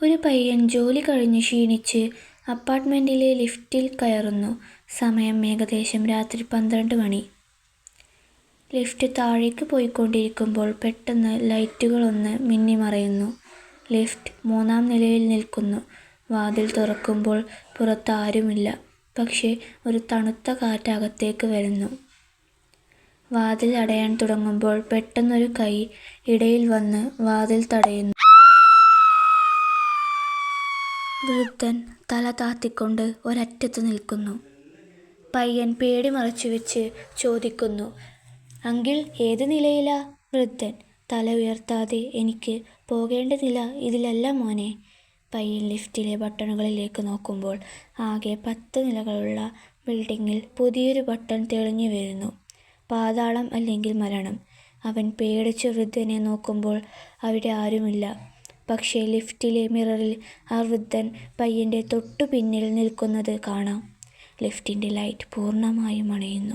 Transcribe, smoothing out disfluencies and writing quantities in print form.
ഒരു പയ്യൻ ജോലി കഴിഞ്ഞ് ക്ഷീണിച്ച് അപ്പാർട്ട്മെൻറ്റിലെ ലിഫ്റ്റിൽ കയറുന്നു. സമയം ഏകദേശം രാത്രി 12 മണി. ലിഫ്റ്റ് താഴേക്ക് പോയിക്കൊണ്ടിരിക്കുമ്പോൾ പെട്ടെന്ന് ലൈറ്റുകളൊന്ന് മിന്നിമറയുന്നു. ലിഫ്റ്റ് 3-ാം നിലയിൽ നിൽക്കുന്നു. വാതിൽ തുറക്കുമ്പോൾ പുറത്ത് ആരുമില്ല. പക്ഷേ ഒരു തണുത്ത കാറ്റ് അകത്തേക്ക് വരുന്നു. വാതിൽ അടയാൻ തുടങ്ങുമ്പോൾ പെട്ടെന്നൊരു കൈ ഇടയിൽ വന്ന് വാതിൽ തടയുന്നു. വൃദ്ധൻ തല താഴ്ത്തിക്കൊണ്ട് ഒരറ്റത്ത് നിൽക്കുന്നു. പയ്യൻ പേടി മറച്ചുവെച്ച് ചോദിക്കുന്നു, "അങ്കിൾ, ഏത് നിലയിലാ? " വൃദ്ധൻ തല ഉയർത്താതെ, "എനിക്ക് പോകേണ്ട നില ഇതിലല്ല മോനെ. " പയ്യൻ ലിഫ്റ്റിലെ ബട്ടണുകളിലേക്ക് നോക്കുമ്പോൾ ആകെ 10 നിലകളുള്ള ബിൽഡിങ്ങിൽ പുതിയൊരു ബട്ടൺ തെളിഞ്ഞു വരുന്നു. പാതാളം അല്ലെങ്കിൽ മരണം. അവൻ പേടിച്ച് വൃദ്ധനെ നോക്കുമ്പോൾ അവിടെ ആരുമില്ല. പക്ഷേ ലിഫ്റ്റിലെ മിററിൽ ആ വൃദ്ധൻ പയ്യൻ്റെ തൊട്ടു പിന്നിൽ നിൽക്കുന്നത് കാണാം. ലിഫ്റ്റിൻ്റെ ലൈറ്റ് പൂർണ്ണമായും അണയുന്നു.